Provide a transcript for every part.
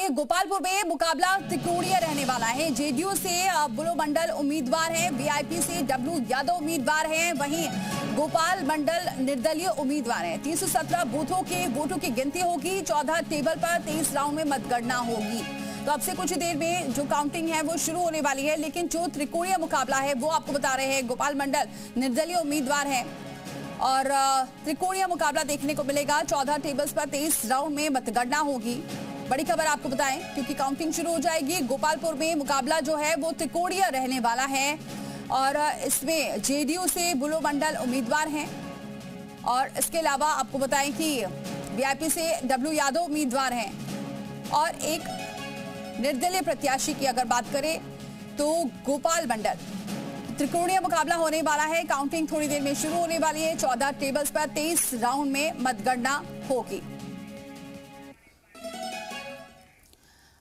गोपालपुर में मुकाबला त्रिकोणीय रहने वाला है। जेडीयू से बुलो मंडल उम्मीदवार हैं, वीआईपी से डब्लू यादव उम्मीदवार हैं, वहीं गोपाल मंडल निर्दलीय उम्मीदवार हैं। 317 बूथों के वोटों की गिनती होगी। 14 टेबल पर 23 राउंड में मतगणना होगी। तो अब से कुछ देर में जो काउंटिंग है वो शुरू होने वाली है, लेकिन जो त्रिकोणीय मुकाबला है वो आपको बता रहे हैं। गोपाल मंडल निर्दलीय उम्मीदवार हैं और त्रिकोणीय मुकाबला देखने को मिलेगा। 14 टेबल्स पर 23 राउंड में मतगणना होगी। बड़ी खबर आपको बताएं क्योंकि काउंटिंग शुरू हो जाएगी। गोपालपुर में मुकाबला जो है वो त्रिकोणीय रहने वाला है और इसमें जेडीयू से बुलो मंडल उम्मीदवार हैं और इसके अलावा आपको बताएं कि वीआईपी से डब्लू यादव उम्मीदवार हैं और एक निर्दलीय प्रत्याशी की अगर बात करें तो गोपाल मंडल। त्रिकोणीय मुकाबला होने वाला है। काउंटिंग थोड़ी देर में शुरू होने वाली है। 14 टेबल्स पर 23 राउंड में मतगणना होगी।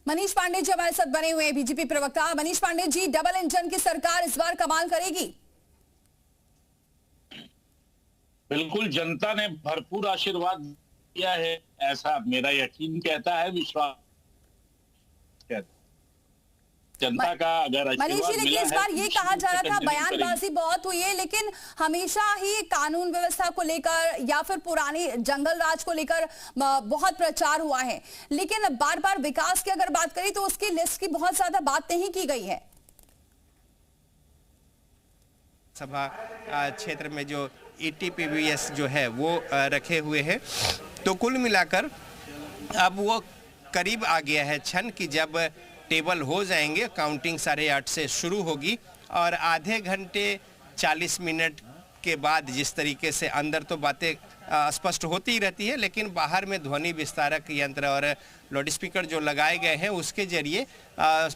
मनीष पांडे जी हमारे साथ बने हुए हैं, बीजेपी प्रवक्ता। मनीष पांडे जी, डबल इंजन की सरकार इस बार कमाल करेगी? बिल्कुल, जनता ने भरपूर आशीर्वाद दिया है, ऐसा मेरा यकीन कहता है, विश्वास कहता है। जनता का अगर मनीष जी, लेकिन इस बार ये कहा जा रहा था, बयानबाजी बहुत हुई है, लेकिन हमेशा ही कानून व्यवस्था को लेकर या फिर पुरानी जंगल राज को लेकर बहुत प्रचार हुआ है, लेकिन बार बार विकास की अगर बात करें तो उसकी लिस्ट की बहुत ज्यादा बात नहीं की गई है। सभा क्षेत्र में जो ETPBS जो है वो रखे हुए हैं, तो कुल मिलाकर अब वो करीब आ गया है क्षण कि जब टेबल हो जाएंगे। काउंटिंग 8:30 से शुरू होगी और आधे घंटे 40 मिनट के बाद जिस तरीके से अंदर तो बातें स्पष्ट होती ही रहती है, लेकिन बाहर में ध्वनि विस्तारक यंत्र और लाउड स्पीकर जो लगाए गए हैं उसके जरिए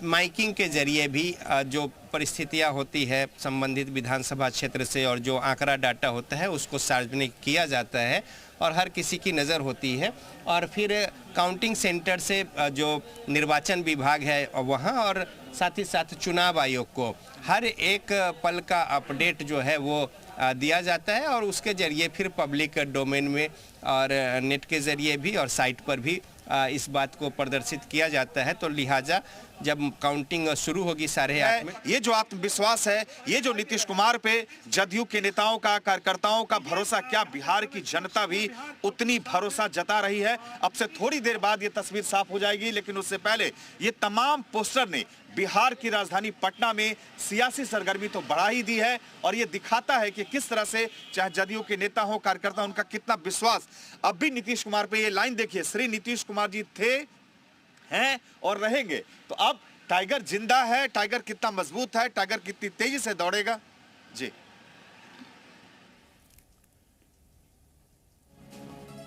माइकिंग के जरिए भी जो परिस्थितियां होती है संबंधित विधानसभा क्षेत्र से और जो आंकड़ा डाटा होता है उसको सार्वजनिक किया जाता है और हर किसी की नज़र होती है। और फिर काउंटिंग सेंटर से जो निर्वाचन विभाग है वहाँ और साथ ही साथ चुनाव आयोग को हर एक पल का अपडेट जो है वो दिया जाता है और उसके ज़रिए फिर पब्लिक डोमेन में और नेट के ज़रिए भी और साइट पर भी इस बात को प्रदर्शित किया जाता है। तो लिहाजा जब काउंटिंग शुरू होगी 8:30 में, ये जो आत्मविश्वास है, ये जो नीतीश कुमार पे जदयू के नेताओं का, कार्यकर्ताओं का भरोसा, क्या बिहार की जनता भी उतनी भरोसा जता रही है? अब से थोड़ी देर बाद ये तस्वीर साफ हो जाएगी, लेकिन उससे पहले ये तमाम पोस्टर ने बिहार की राजधानी पटना में सियासी सरगर्मी तो बढ़ा ही दी है और ये दिखाता है कि किस तरह से चाहे जदयू के नेता हो, कार्यकर्ता, उनका कितना विश्वास अब भी नीतीश कुमार पे। ये लाइन देखिए, श्री नीतीश कुमार जी थे, हैं और रहेंगे। तो अब टाइगर जिंदा है, टाइगर कितना मजबूत है, टाइगर कितनी तेजी से दौड़ेगा। जी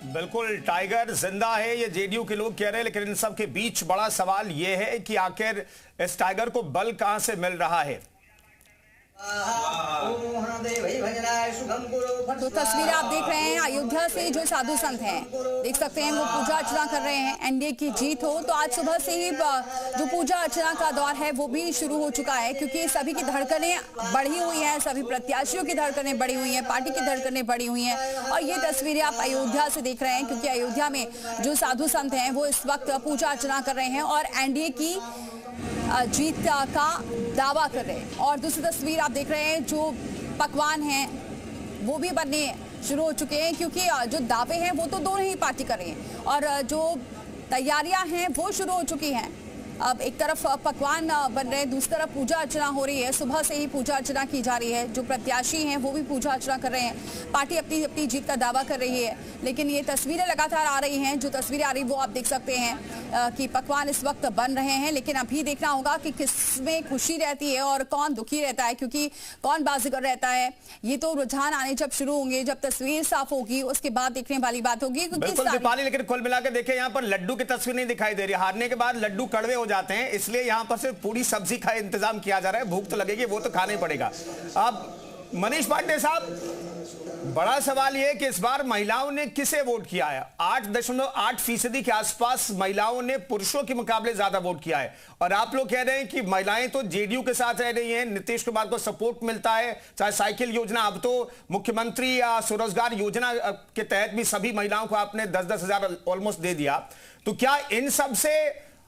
बिल्कुल, टाइगर जिंदा है, ये जेडीयू के लोग कह रहे हैं, लेकिन इन सब के बीच बड़ा सवाल ये है कि आखिर इस टाइगर को बल कहां से मिल रहा है। तो तस्वीरें आप देख रहे हैं अयोध्या से जो साधु संत हैं, देख सकते हैं वो पूजा अर्चना कर रहे हैं। एनडीए की जीत हो तो आज सुबह से ही जो पूजा अर्चना का दौर है वो भी शुरू हो चुका है, क्योंकि सभी की धड़कनें बढ़ी हुई हैं, सभी प्रत्याशियों की धड़कनें बढ़ी हुई हैं, पार्टी की धड़कनें बढ़ी हुई हैं। और ये तस्वीरें आप अयोध्या से देख रहे हैं, क्योंकि अयोध्या में जो साधु संत हैं वो इस वक्त पूजा अर्चना कर रहे हैं और एनडीए की जीत का दावा कर रहे हैं। और दूसरी तस्वीर आप देख रहे हैं, जो पकवान हैं वो भी बनने शुरू हो चुके हैं, क्योंकि जो दावे हैं वो तो दोनों ही पार्टी कर रही हैं और जो तैयारियां हैं वो शुरू हो चुकी हैं। अब एक तरफ पकवान बन रहे हैं, दूसरी तरफ पूजा अर्चना हो रही है। सुबह से ही पूजा अर्चना की जा रही है, जो प्रत्याशी हैं वो भी पूजा अर्चना कर रहे हैं। पार्टी अपनी अपनी जीत का दावा कर रही है, लेकिन ये तस्वीरें लगातार आ रही हैं। जो तस्वीरें आ रही वो आप देख सकते हैं कि पकवान इस वक्त बन रहे हैं, लेकिन अभी देखना होगा कि किसमें खुशी रहती है और कौन दुखी रहता है, क्योंकि कौन बाजीगर रहता है। ये तो रुझान आने जब शुरू होंगे, जब तस्वीर साफ होगी उसके बाद देखने वाली बात होगी। बिल्कुल दीपाली, लेकिन कुल मिलाकर देखिए यहाँ पर लड्डू की तस्वीर नहीं दिखाई दे रही। हारने के बाद लड्डू कड़वे जाते हैं, इसलिए यहां पर सिर्फ पूरी सब्जी का इंतजाम किया जा रहा है। भूख तो लगेगी, वो तो खाना ही पड़ेगा। अब मनीष पांडे साहब, बड़ा सवाल यह है कि इस बार महिलाओं ने किसे वोट किया है। 8.8% के आसपास महिलाओं ने पुरुषों के मुकाबले ज्यादा वोट किया है और आप लोग कह रहे हैं कि महिलाएं तो जेडीयू के साथ रह रही हैं, नीतीश कुमार को सपोर्ट मिलता है, चाहे साइकिल योजना, अब तो मुख्यमंत्री या स्वरोजगार योजना के तहत भी सभी महिलाओं को आपने 10-10 हजार ऑलमोस्ट दे दिया। तो क्या इन सब से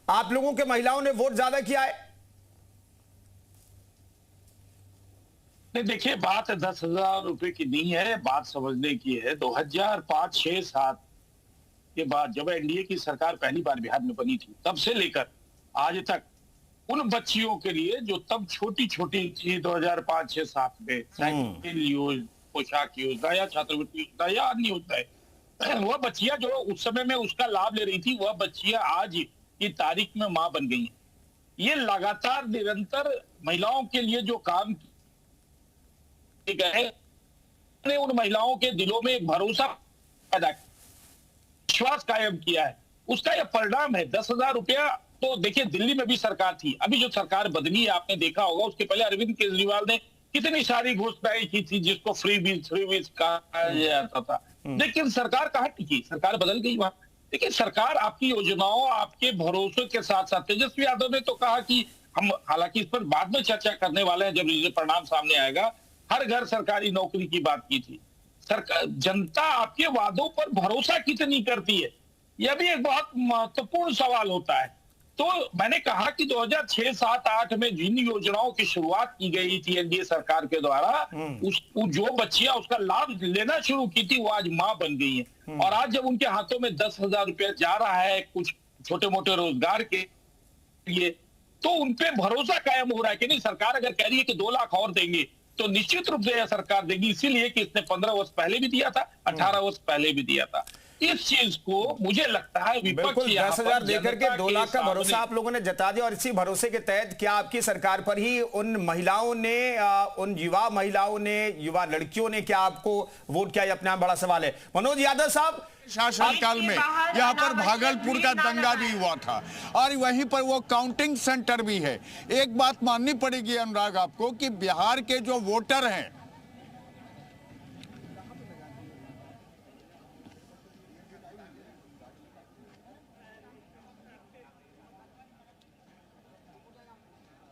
आप लोगों के महिलाओं ने वोट ज्यादा किया है? देखिए, बात 10,000 रुपए की नहीं है, बात समझने की है। 2005, 6, 7 के बाद जब एनडीए की सरकार पहली बार बिहार में बनी थी, तब से लेकर आज तक उन बच्चियों के लिए जो तब छोटी छोटी थी 2005, 6, 7 में साइकिल योजना, पोशाक योजना या छात्रवृत्ति योजना या अन्य योजना, वह बच्चियां जो उस समय में उसका लाभ ले रही थी, वह बच्चियां आज की तारीख में मां बन गई हैं। ये लगातार निरंतर महिलाओं के लिए जो काम गए ने उन महिलाओं के दिलों में एक भरोसा पैदा किया, विश्वास कायम किया है। उसका यह परिणाम है। 10,000 रुपया तो देखिए, दिल्ली में भी सरकार थी, अभी जो सरकार बदली है आपने देखा होगा, उसके पहले अरविंद केजरीवाल ने कितनी सारी घोषणाएं की थी जिसको फ्री बीज कहा जाता था, लेकिन सरकार कहाँ टिकी? सरकार बदल गई वहां। देखिए, सरकार आपकी योजनाओं, आपके भरोसे के साथ साथ, तेजस्वी यादव ने तो कहा कि हम, हालांकि इस पर बाद में चर्चा करने वाले हैं जब ये परिणाम सामने आएगा, हर घर सरकारी नौकरी की बात की थी। सरकार, जनता आपके वादों पर भरोसा कितनी करती है, यह भी एक बहुत महत्वपूर्ण सवाल होता है। तो मैंने कहा कि 2006, 7, 8 में जिन योजनाओं की शुरुआत की गई थी एनडीए सरकार के द्वारा, जो बच्चियां उसका लाभ लेना शुरू की थी, वो आज मां बन गई हैं। और आज जब उनके हाथों में 10,000 रुपया जा रहा है कुछ छोटे मोटे रोजगार के लिए, तो उनपे भरोसा कायम हो रहा है कि नहीं, सरकार अगर कह रही है कि 2 लाख और देंगे तो निश्चित रूप से यह सरकार देगी, इसीलिए कि इसने 15 वर्ष पहले भी दिया था, 18 वर्ष पहले भी दिया था। इस चीज को मुझे लगता है बिल्कुल 10,000 देकर के 2 लाख का भरोसा आप लोगों ने जता दिया, और इसी भरोसे के तहत क्या आपकी सरकार पर ही उन महिलाओं ने, उन युवा महिलाओं ने, युवा लड़कियों ने क्या आपको वोट किया? अपने आप बड़ा सवाल है। मनोज यादव साहब, शासनकाल में यहाँ पर भागलपुर का दंगा भी हुआ था और वहीं पर वो काउंटिंग सेंटर भी है। एक बात माननी पड़ेगी अनुराग आपको कि बिहार के जो वोटर हैं,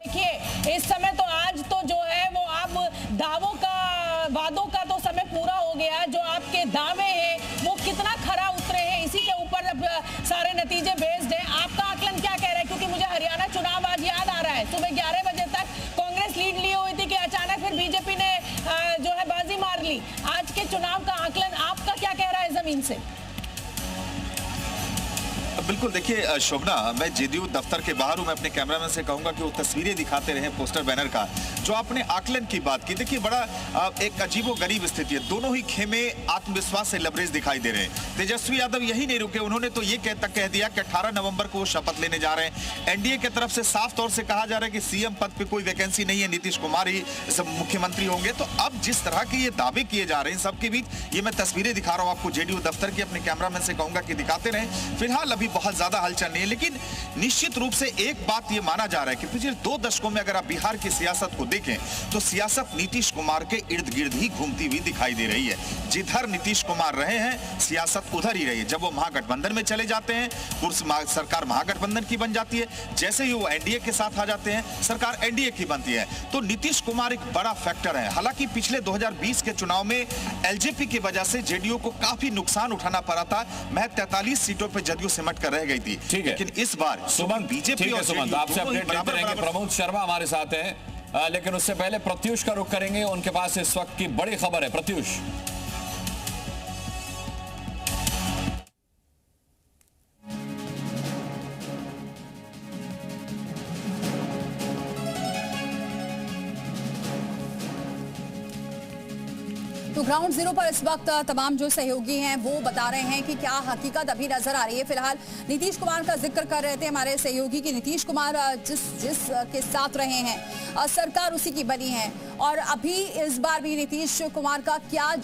देखिए, इस समय तो आज तो जो है वो आप दावों का, वादों का तो समय पूरा हो गया। जो आपके दावे हैं वो कितना खरा उतरे हैं, इसी के ऊपर अब सारे नतीजे बेस्ड हैं। आपका आकलन क्या कह रहा है? क्योंकि मुझे हरियाणा चुनाव आज याद आ रहा है, सुबह 11 बजे तक कांग्रेस लीड लिए हुई थी कि अचानक फिर बीजेपी ने जो है बाजी मार ली। आज के चुनाव का आकलन आपका क्या कह रहा है जमीन से? बिल्कुल, देखिए शोभना, मैं जेडीयू दफ्तर के बाहर हूं, मैं अपने कैमरामैन से कहूंगा कि वो तस्वीरें दिखाते रहे पोस्टर बैनर का। जो आपने आकलन की बात की, देखिए बड़ा एक अजीबोगरीब स्थिति है। दोनों ही खेमे आत्मविश्वास से लबरेज दिखाई दे रहे हैं। तेजस्वी यादव यही नहीं रुके, उन्होंने तो ये कह दिया कि 18 नवंबर को वो शपथ लेने जा रहे हैं। एनडीए की तरफ से साफ तौर से कहा जा रहा है कि सीएम पद पर कोई वैकेंसी नहीं है, नीतीश कुमार ही सब मुख्यमंत्री होंगे। तो अब जिस तरह के ये दावे किए जा रहे हैं, सबके बीच ये मैं तस्वीरें दिखा रहा हूं आपको जेडीयू दफ्तर की, अपने कैमरामैन से कहूंगा कि दिखाते रहे। फिलहाल अभी बहुत ज्यादा हलचल नहीं है, लेकिन निश्चित रूप से एक बात यह माना जा रहा है कि पिछले 2 दशकों में अगर आप बिहार की सियासत को देखें तो सियासत नीतीश कुमार के इर्द गिर्द ही घूमती हुई दिखाई दे रही है। जिधर नीतीश कुमार रहे हैं, सियासत उधर ही रही है। जब वो महागठबंधन में चले जाते हैं, सरकार महागठबंधन की बन जाती है। जैसे ही वो एनडीए के साथ आ जाते हैं, सरकार एनडीए की बनती है। तो नीतीश कुमार एक बड़ा फैक्टर है। हालांकि पिछले 2020 के चुनाव में एलजेपी की वजह से जेडीयू को काफी नुकसान उठाना पड़ा था। महज 43 सीटों पर जदयू सिमट कर रह गई थी। ठीक है, लेकिन इस बार सुमन, बीजेपी और सुमन, आपसे अपडेट लेते रहेंगे। प्रमोद शर्मा हमारे साथ हैं, लेकिन उससे पहले प्रत्युष का रुख करेंगे। उनके पास इस वक्त की बड़ी खबर है। प्रत्युष। तो ग्राउंड जीरो पर इस वक्त तमाम जो सहयोगी हैं वो बता रहे हैं कि क्या हकीकत अभी नजर आ रही है। फिलहाल नीतीश कुमार का जिक्र कर रहे थे हमारे सहयोगी कि नीतीश कुमार जिस के साथ रहे हैं सरकार उसी की बनी है, और अभी इस बार भी नीतीश कुमार का क्या